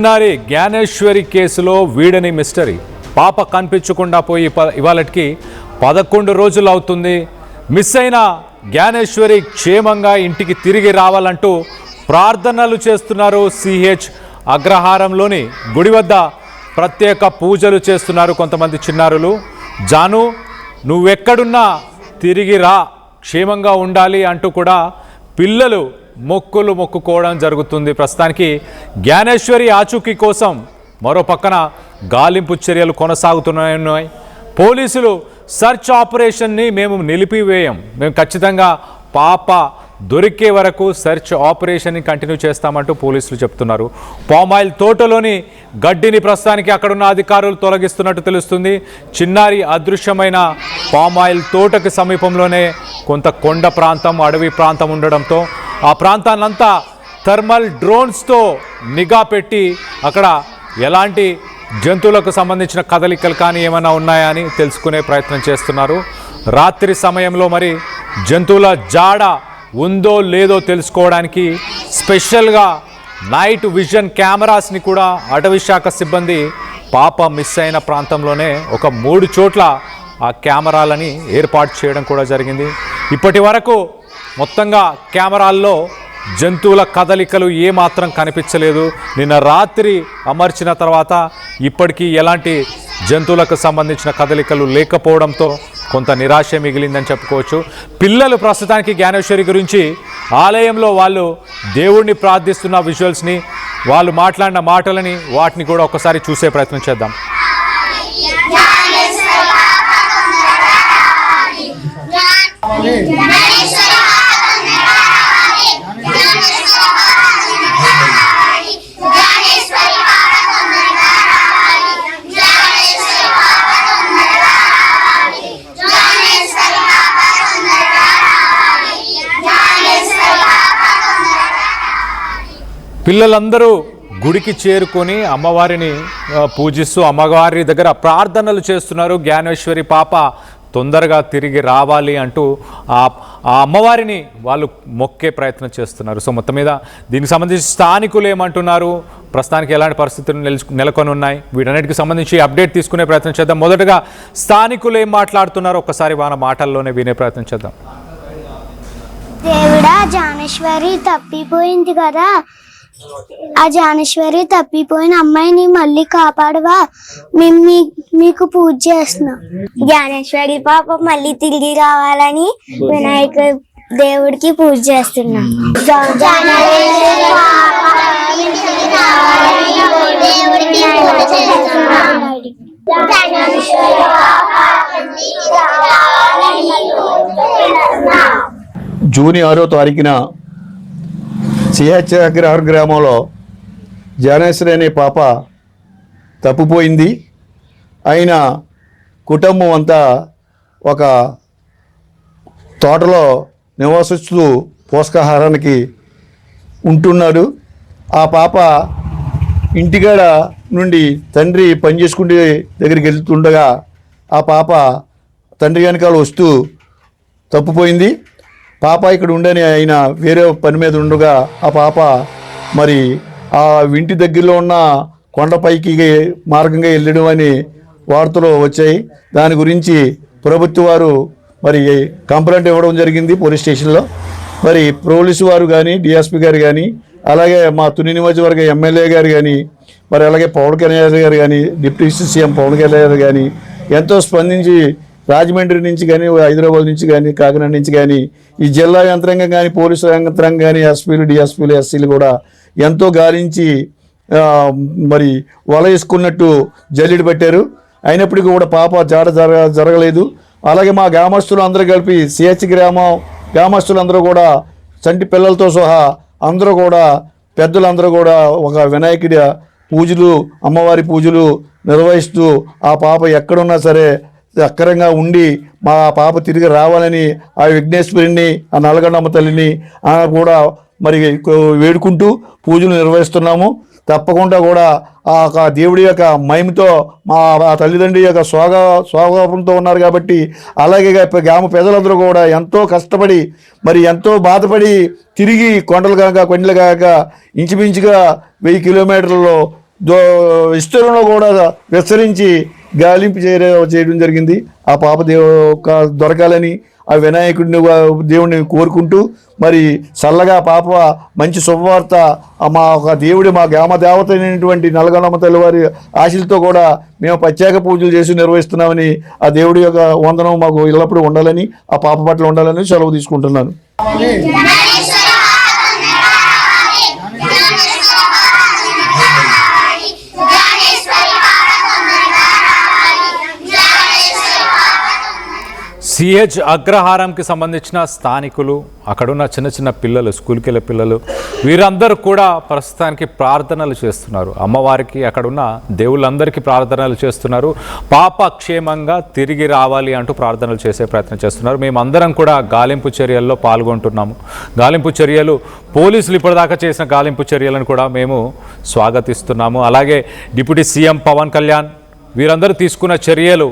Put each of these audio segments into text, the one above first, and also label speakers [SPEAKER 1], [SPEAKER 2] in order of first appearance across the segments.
[SPEAKER 1] చిన్నారి జ్ఞానేశ్వరి కేసులో వీడని మిస్టరీ. పాప కనిపించకుండా పోయి ఇవాళకి 11 రోజులు అవుతుంది. మిస్ అయిన జ్ఞానేశ్వరి క్షేమంగా ఇంటికి తిరిగి రావాలంటూ ప్రార్థనలు చేస్తున్నారు. సిహెచ్ అగ్రహారంలోని గుడి వద్ద ప్రత్యేక పూజలు చేస్తున్నారు కొంతమంది చిన్నారులు. జాను, నువ్వెక్కడున్నా తిరిగి రా, క్షేమంగా ఉండాలి అంటూ కూడా పిల్లలు మొక్కులు మొక్కుకోవడం జరుగుతుంది. ప్రస్తుతానికి జ్ఞానేశ్వరి ఆచూకీ కోసం మరో పక్కన గాలింపు చర్యలు కొనసాగుతున్నాయి. పోలీసులు సర్చ్ ఆపరేషన్ని మేము నిలిపివేయం, మేము ఖచ్చితంగా పాప దొరికే వరకు సెర్చ్ ఆపరేషన్ని కంటిన్యూ చేస్తామంటూ పోలీసులు చెప్తున్నారు. పామాయిల్ తోటలోని గడ్డిని ప్రస్తుతానికి అక్కడున్న అధికారులు తొలగిస్తున్నట్టు తెలుస్తుంది. చిన్నారి అదృశ్యమైన పామాయిల్ తోటకు సమీపంలోనే కొంత కొండ ప్రాంతం, అడవి ప్రాంతం ఉండడంతో ఆ ప్రాంతాన్నంతా థర్మల్ డ్రోన్స్తో నిఘా పెట్టి అక్కడ ఎలాంటి జంతువులకు సంబంధించిన కదలికలు కానీ ఏమైనా ఉన్నాయా అని తెలుసుకునే ప్రయత్నం చేస్తున్నారు. రాత్రి సమయంలో మరి జంతువుల జాడ ఉందో లేదో తెలుసుకోవడానికి స్పెషల్గా నైట్ విజన్ కెమెరాస్ని కూడా అటవీ శాఖ సిబ్బంది పాప మిస్ అయిన ప్రాంతంలోనే ఒక 3 చోట్ల ఆ కెమెరాలని ఏర్పాటు చేయడం కూడా జరిగింది. ఇప్పటి వరకు మొత్తంగా కెమెరాల్లో జంతువుల కదలికలు ఏమాత్రం కనిపించలేదు. నిన్న రాత్రి అమర్చిన తర్వాత ఇప్పటికీ ఎలాంటి జంతువులకు సంబంధించిన కదలికలు లేకపోవడంతో కొంత నిరాశ మిగిలిందని చెప్పుకోవచ్చు. పిల్లలు ప్రస్తుతానికి జ్ఞానేశ్వరి గురించి ఆలయంలో వాళ్ళు దేవుణ్ణి ప్రార్థిస్తున్న విజువల్స్ని, వాళ్ళు మాట్లాడిన మాటలని, వాటిని కూడా ఒకసారి చూసే ప్రయత్నం చేద్దాం. పిల్లలందరూ గుడికి చేరుకొని అమ్మవారిని పూజిస్తూ అమ్మవారి దగ్గర ప్రార్థనలు చేస్తున్నారు. జ్ఞానేశ్వరి పాప తొందరగా తిరిగి రావాలి అంటూ ఆ అమ్మవారిని వాళ్ళు మొక్కే ప్రయత్నం చేస్తున్నారు. సో మొత్తం మీద దీనికి సంబంధించి స్థానికులు ఏమంటున్నారు, ప్రస్తుతానికి ఎలాంటి పరిస్థితులు నెలకొని ఉన్నాయి, వీటన్నిటికి సంబంధించి అప్డేట్ తీసుకునే ప్రయత్నం చేద్దాం. మొదటగా స్థానికులు ఏం మాట్లాడుతున్నారో ఒక్కసారి వాళ్ళ మాటల్లోనే వినే ప్రయత్నం చేద్దాం.
[SPEAKER 2] దేవుడా, జ్ఞానేశ్వరి తప్పిపోయింది కదా, ఆ జ్ఞానేశ్వరి తప్పిపోయిన అమ్మాయిని మళ్ళీ కాపాడవా, మేము మీకు పూజ చేస్తున్నాం. జ్ఞానేశ్వరి పాప మళ్ళీ తిరిగి రావాలని వినాయక దేవుడికి పూజ చేస్తున్నాం.
[SPEAKER 3] జూన్ 6వ తారీఖున సిహెచ్ అగ్రహారం గ్రామంలో జ్ఞానేశ్వరి అనే పాప తప్పిపోయింది. ఆయన కుటుంబం అంతా ఒక తోటలో నివసిస్తూ పోషకాహారానికి ఉంటున్నాడు. ఆ పాప ఇంటికాడ నుండి తండ్రి పనిచేసుకుంటే దగ్గరికి వెళ్తుండగా ఆ పాప తండ్రి వెనకాల వస్తూ తప్పిపోయింది. పాప ఇక్కడ ఉండని ఆయన వేరే పని మీద ఉండగా ఆ పాప మరి ఆ ఇంటి దగ్గరలో ఉన్న కొండపైకి మార్గంగా వెళ్ళడం అని వార్తలు వచ్చాయి. దాని గురించి ప్రభుత్వ వారు మరి కంప్లైంట్ ఇవ్వడం జరిగింది పోలీస్ స్టేషన్లో. మరి పోలీసు వారు కానీ, డిఎస్పీ గారు కానీ, అలాగే మా తుని నియోజకవర్గ ఎమ్మెల్యే గారు కానీ, మరి అలాగే పవన్ కళ్యాణ్ గారు కానీ, డిప్యూటీ సీఎం పవన్ కళ్యాణ్ గారు కానీ ఎంతో స్పందించి రాజమండ్రి నుంచి కానీ, హైదరాబాద్ నుంచి కానీ, కాకినాడ నుంచి కానీ, ఈ జిల్లా యంత్రాంగం కానీ, పోలీసు యంత్రాంగం కానీ, ఎస్పీలు, డిఎస్పీలు, ఎస్సీలు కూడా ఎంతో గాలించి మరి వల వేసుకున్నట్టు జల్లెడ పెట్టారు. అయినప్పటికీ కూడా పాప జాడ జరగలేదు. అలాగే మా గ్రామస్తులు అందరూ కలిపి సిహెచ్ గ్రామస్తులందరూ కూడా చంటి పిల్లలతో సహా అందరూ కూడా పెద్దలందరూ కూడా ఒక వినాయకుడి పూజలు, అమ్మవారి పూజలు నిర్వహిస్తూ ఆ పాప ఎక్కడున్నా సరే అక్కరంగా ఉండి మా పాప తిరిగి రావాలని ఆ విఘ్నేశ్వరిని, ఆ నల్లగొండమ్మ తల్లిని కూడా మరి వేడుకుంటూ పూజలు నిర్వహిస్తున్నాము. తప్పకుండా కూడా ఆ దేవుడి యొక్క మహిమతో మా తల్లిదండ్రి యొక్క స్వాగతంతో ఉన్నారు కాబట్టి, అలాగే గ్రామ ప్రజలందరూ కూడా ఎంతో కష్టపడి మరి ఎంతో బాధపడి తిరిగి కొండలు కాక ఇంచుమించుగా 1000 కిలోమీటర్లలో విస్తరణలో కూడా విస్తరించి గాలింపు చేయడం జరిగింది. ఆ పాప దొరకాలని ఆ వినాయకుడిని దేవుడిని కోరుకుంటూ మరి చల్లగా పాప మంచి శుభవార్త మా ఒక దేవుడి మా గ్రామ దేవత అయినటువంటి నల్లగొండమ్మ తల్లి వారి ఆశలతో కూడా మేము ప్రత్యేక పూజలు చేసి నిర్వహిస్తున్నామని ఆ దేవుడి యొక్క వందనం మాకు ఎల్లప్పుడూ ఉండాలని ఆ పాప పట్ల ఉండాలని సెలవు తీసుకుంటున్నాను.
[SPEAKER 1] సిహెచ్ అగ్రహారంకి సంబంధించిన స్థానికులు, అక్కడున్న చిన్న చిన్న పిల్లలు, స్కూల్కి వెళ్ళే పిల్లలు, వీరందరూ కూడా ప్రస్తుతానికి ప్రార్థనలు చేస్తున్నారు. అమ్మవారికి అక్కడున్న దేవుళ్ళందరికీ ప్రార్థనలు చేస్తున్నారు. పాప క్షేమంగా తిరిగి రావాలి అంటూ ప్రార్థనలు చేసే ప్రయత్నం చేస్తున్నారు. మేమందరం కూడా గాలింపు చర్యల్లో పాల్గొంటున్నాము. గాలింపు చర్యలు పోలీసులు ఇప్పటిదాకా చేసిన గాలింపు చర్యలను కూడా మేము స్వాగతిస్తున్నాము. అలాగే డిప్యూటీ సీఎం పవన్ కళ్యాణ్ వీరందరూ తీసుకున్న చర్యలు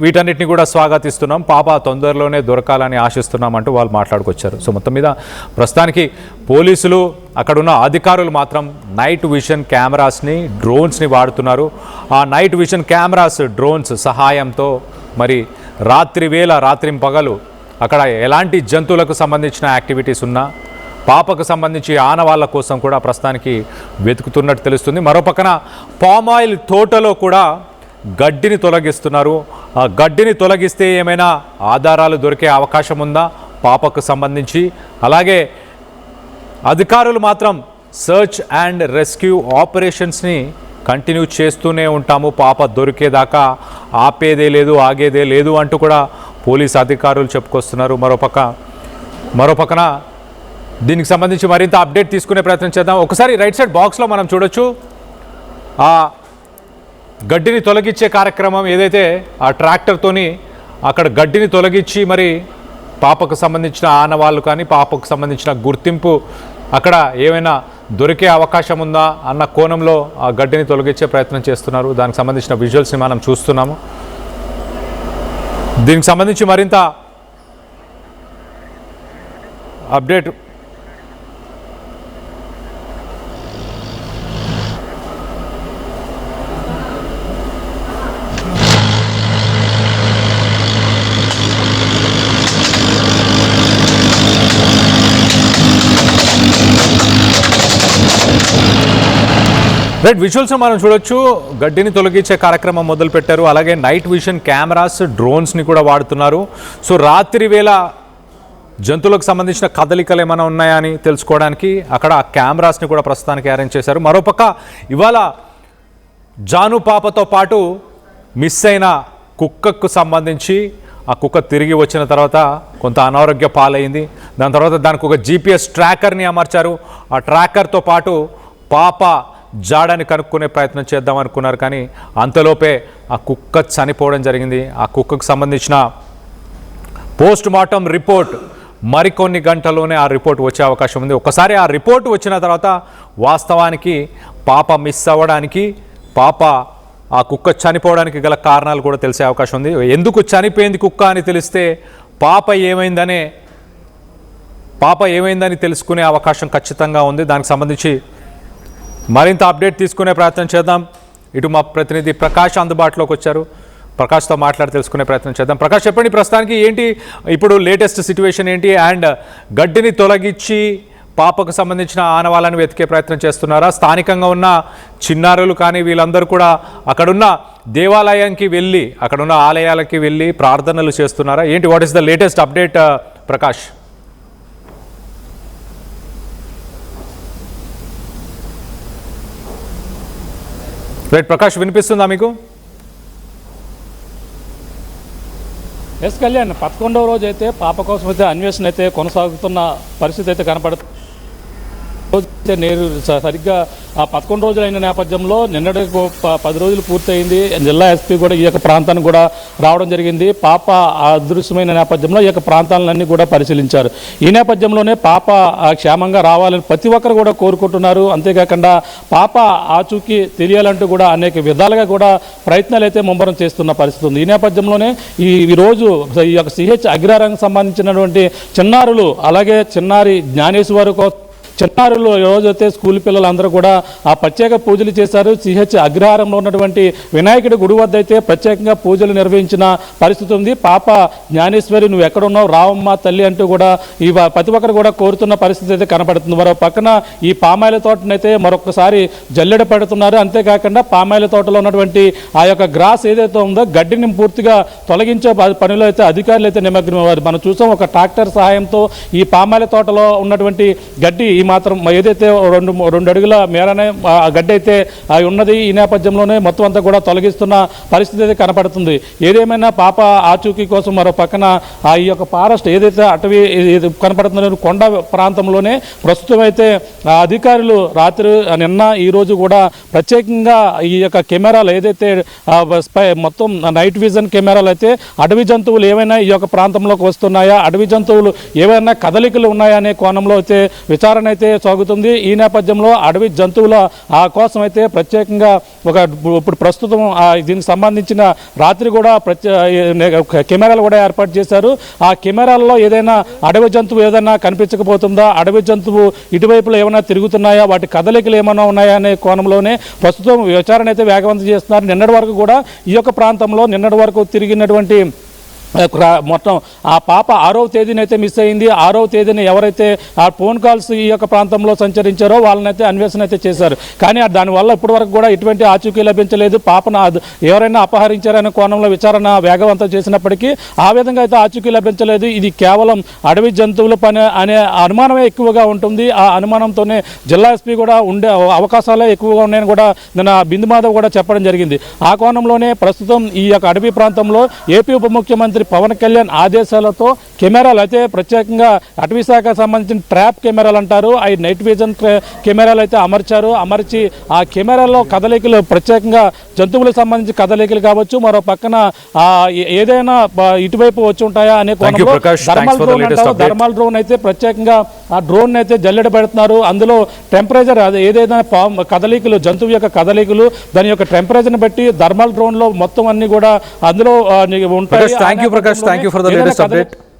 [SPEAKER 1] వీటన్నిటిని కూడా స్వాగతిస్తున్నాం. పాప తొందరలోనే దొరకాలని ఆశిస్తున్నామంటూ వాళ్ళు మాట్లాడుకొచ్చారు. సో మొత్తం మీద ప్రస్తుతానికి పోలీసులు అక్కడున్న అధికారులు మాత్రం నైట్ విజన్ కెమెరాస్ని, డ్రోన్స్ని వాడుతున్నారు. ఆ నైట్ విజన్ కెమెరాస్, డ్రోన్స్ సహాయంతో మరి రాత్రింపగలు అక్కడ ఎలాంటి జంతువులకు సంబంధించిన యాక్టివిటీస్ ఉన్నా పాపకు సంబంధించి ఆనవాళ్ళ కోసం కూడా ప్రస్తుతానికి వెతుకుతున్నట్టు తెలుస్తుంది. మరోపక్కన పామాయిల్ తోటలో కూడా గడ్డిని తొలగిస్తున్నారు. ఆ గడ్డిని తొలగిస్తే ఏమైనా ఆధారాలు దొరికే అవకాశం ఉందా పాపకు సంబంధించి? అలాగే అధికారులు మాత్రం సర్చ్ అండ్ రెస్క్యూ ఆపరేషన్స్ని కంటిన్యూ చేస్తూనే ఉంటాము, పాప దొరికేదాకా ఆపేదే లేదు, ఆగేదే లేదు అంటూ కూడా పోలీస్ అధికారులు చెప్పుకొస్తున్నారు. మరోపక్కన దీనికి సంబంధించి మరింత అప్డేట్ తీసుకునే ప్రయత్నం చేద్దాం. ఒకసారి రైట్ సైడ్ బాక్స్లో మనం చూడొచ్చు ఆ గడ్డిని తొలగించే కార్యక్రమం ఏదైతే ఆ ట్రాక్టర్తోని అక్కడ గడ్డిని తొలగించి మరి పాపకు సంబంధించిన ఆనవాళ్ళు కానీ పాపకు సంబంధించిన గుర్తింపు అక్కడ ఏమైనా దొరికే అవకాశం ఉందా అన్న కోణంలో ఆ గడ్డిని తొలగించే ప్రయత్నం చేస్తున్నారు. దానికి సంబంధించిన విజువల్స్ని మనం చూస్తున్నాము. దీనికి సంబంధించి మరింత అప్డేట్ రైట్ విజువల్స్ మనం చూడొచ్చు. గడ్డిని తొలగించే కార్యక్రమం మొదలుపెట్టారు. అలాగే నైట్ విజన్ కెమెరాస్, డ్రోన్స్ని కూడా వాడుతున్నారు. సో రాత్రి వేళ జంతువులకు సంబంధించిన కదలికలు ఏమైనా ఉన్నాయా అని తెలుసుకోవడానికి అక్కడ ఆ కెమెరాస్ని కూడా ప్రస్తుతానికి అరేంజ్ చేశారు. మరోపక్క ఇవాళ జాను పాపతో పాటు మిస్ అయిన కుక్కకు సంబంధించి ఆ కుక్క తిరిగి వచ్చిన తర్వాత కొంత అనారోగ్య పాలైంది. దాని తర్వాత దానికి ఒక GPS ట్రాకర్ని అమర్చారు. ఆ ట్రాకర్తో పాటు పాప జాడని కనుక్కునే ప్రయత్నం చేద్దాం అనుకున్నారు, కానీ అంతలోపే ఆ కుక్క చనిపోవడం జరిగింది. ఆ కుక్కకు సంబంధించిన పోస్ట్ మార్టం రిపోర్ట్ మరికొన్ని గంటల్లోనే ఆ రిపోర్ట్ వచ్చే అవకాశం ఉంది. ఒకసారి ఆ రిపోర్ట్ వచ్చిన తర్వాత వాస్తవానికి పాప మిస్ అవ్వడానికి, పాప ఆ కుక్క చనిపోవడానికి గల కారణాలు కూడా తెలిసే అవకాశం ఉంది. ఎందుకు చనిపోయింది కుక్క అని తెలిస్తే పాప ఏమైందని తెలుసుకునే అవకాశం ఖచ్చితంగా ఉంది. దానికి సంబంధించి మరింత అప్డేట్ తీసుకునే ప్రయత్నం చేద్దాం. ఇటు మా ప్రతినిధి ప్రకాష్ అందుబాటులోకి వచ్చారు. ప్రకాష్తో మాట్లాడి తెలుసుకునే ప్రయత్నం చేద్దాం. ప్రకాష్, చెప్పండి, ప్రస్తుతానికి ఏంటి ఇప్పుడు లేటెస్ట్ సిచ్యువేషన్ ఏంటి? అండ్ గడ్డిని తొలగించి పాపకు సంబంధించిన ఆనవాళ్ళను వెతికే ప్రయత్నం చేస్తున్నారా? స్థానికంగా ఉన్న చిన్నారులు కానీ వీళ్ళందరూ కూడా అక్కడున్న దేవాలయానికి వెళ్ళి, అక్కడున్న ఆలయాలకి వెళ్ళి ప్రార్థనలు చేస్తున్నారా? ఏంటి, what is the latest update Prakash? Right Prakash, వినిపిస్తుందా మీకు?
[SPEAKER 4] ఎస్ కళ్యాణ్, 11వ రోజు అయితే పాప కోసం అయితే అన్వేషణ అయితే కొనసాగుతున్న పరిస్థితి అయితే కనపడుతుంది. నేను సరిగ్గా ఆ 11 రోజులు అయిన నేపథ్యంలో నిన్నటికి 10 రోజులు పూర్తయింది. జిల్లా ఎస్పీ కూడా ఈ యొక్క ప్రాంతానికి కూడా రావడం జరిగింది. పాప అదృశ్యమైన నేపథ్యంలో ఈ యొక్క ప్రాంతాలన్నీ కూడా పరిశీలించారు. ఈ నేపథ్యంలోనే పాప క్షేమంగా రావాలని ప్రతి ఒక్కరు కూడా కోరుకుంటున్నారు. అంతేకాకుండా పాప ఆచూకీ తెలియాలంటూ కూడా అనేక విధాలుగా కూడా ప్రయత్నాలు అయితే ముమ్మరం చేస్తున్న పరిస్థితి ఉంది. ఈ నేపథ్యంలోనే ఈ రోజు ఈ యొక్క సిహెచ్ అగ్రహారానికి సంబంధించినటువంటి చిన్నారులు, అలాగే చిన్నారి జ్ఞానేశ్వరి చిన్నారులు రోజైతే స్కూల్ పిల్లలందరూ కూడా ఆ ప్రత్యేక పూజలు చేశారు. సిహెచ్ అగ్రహారంలో ఉన్నటువంటి వినాయకుడి గుడి వద్ద అయితే ప్రత్యేకంగా పూజలు నిర్వహించిన పరిస్థితి ఉంది. పాప జ్ఞానేశ్వరి నువ్వు ఎక్కడున్నావు రావమ్మ తల్లి అంటూ కూడా ఈ ప్రతి ఒక్కరు కూడా కోరుతున్న పరిస్థితి అయితే కనపడుతుంది. మరో పక్కన ఈ పామాయిల తోటనైతే మరొకసారి జల్లెడ పెడుతున్నారు. అంతేకాకుండా పామాయిల తోటలో ఉన్నటువంటి ఆ యొక్క గ్రాస్ ఏదైతే ఉందో గడ్డిని పూర్తిగా తొలగించే పనిలో అయితే అధికారులు అయితే నిమగ్నమయ్యారు. మనం చూసాం ఒక ట్రాక్టర్ సహాయంతో ఈ పామాయిల తోటలో ఉన్నటువంటి గడ్డి ఈ మాత్రం ఏదైతే రెండు అడుగుల మేరనే ఆ గడ్డి అయితే ఉన్నది. ఈ నేపథ్యంలోనే మొత్తం అంతా కూడా తొలగిస్తున్న పరిస్థితి అయితే కనపడుతుంది. ఏదేమైనా పాప ఆచూకీ కోసం మరో పక్కన ఈ యొక్క ఫారెస్ట్ ఏదైతే అటవీ కనపడుతుందో కొండ ప్రాంతంలోనే ప్రస్తుతం అయితే అధికారులు రాత్రి నిన్న ఈ రోజు కూడా ప్రత్యేకంగా ఈ యొక్క కెమెరాలు ఏదైతే మొత్తం నైట్ విజన్ కెమెరాలు అయితే అడవి జంతువులు ఏమైనా ఈ యొక్క ప్రాంతంలోకి వస్తున్నాయా, అడవి జంతువులు ఏమైనా కదలికలు ఉన్నాయా అనే కోణంలో అయితే విచారణ అయితే సాగుతుంది. ఈ నేపథ్యంలో అడవి జంతువుల కోసం అయితే ప్రత్యేకంగా ఇప్పుడు ప్రస్తుతం దీనికి సంబంధించిన రాత్రి కూడా కెమెరాలు కూడా ఏర్పాటు చేశారు. ఆ కెమెరాల్లో ఏదైనా అడవి జంతువు ఏదైనా కనిపించకపోతుందా, అడవి జంతువు ఇటువైపులో ఏమైనా తిరుగుతున్నాయా, వాటి కదలికలు ఏమైనా ఉన్నాయా అనే కోణంలోనే ప్రస్తుతం విచారణ అయితే వేగవంతం చేస్తున్నారు. నిన్నటి వరకు కూడా ఈ యొక్క ప్రాంతంలో నిన్నటి వరకు తిరిగినటువంటి మొత్తం ఆ పాప 6వ తేదీన అయితే మిస్ అయింది. 6వ తేదీన ఎవరైతే ఆ ఫోన్ కాల్స్ ఈ యొక్క ప్రాంతంలో సంచరించారో వాళ్ళనైతే అన్వేషణ అయితే చేశారు. కానీ దానివల్ల ఇప్పటి వరకు కూడా ఎటువంటి ఆచూకీ లభించలేదు. పాపను ఎవరైనా అపహరించారనే కోణంలో విచారణ వేగవంతం చేసినప్పటికీ ఆ విధంగా అయితే ఆచూకీ లభించలేదు. ఇది కేవలం అడవి జంతువుల పని అనే అనుమానమే ఎక్కువగా ఉంటుంది. ఆ అనుమానంతోనే జిల్లా ఎస్పీ కూడా ఉండే అవకాశాలే ఎక్కువగా ఉన్నాయని కూడా నిన్న బిందు మాధవ్ కూడా చెప్పడం జరిగింది. ఆ కోణంలోనే ప్రస్తుతం ఈ యొక్క అడవి ప్రాంతంలో ఏపీ ఉప ముఖ్యమంత్రి పవన్ కళ్యాణ్ ఆదేశాలతో కెమెరాలు అయితే ప్రత్యేకంగా అటవీ శాఖకు సంబంధించిన ట్రాప్ కెమెరాలు అంటారు, అవి నైట్ విజన్ కెమెరాలు అయితే అమర్చి ఆ కెమెరాల్లో కదలికలు ప్రత్యేకంగా జంతువులకు సంబంధించి కదలికలు కావచ్చు, మరో పక్కన ఏదైనా ఇటువైపు వచ్చి ఉంటాయా అనే కోణంలో థర్మల్ డ్రోన్ అయితే ప్రత్యేకంగా ఆ డ్రోన్ అయితే జల్లెడ పెడుతున్నారు. అందులో టెంపరేచర్ ఏదైనా కదలికలు జంతువు యొక్క కదలికలు దాని యొక్క టెంపరేచర్ని బట్టి థర్మల్ డ్రోన్ లో మొత్తం అన్ని కూడా అందులో ఉంటాయి.
[SPEAKER 1] Prakash, thank you for the latest update.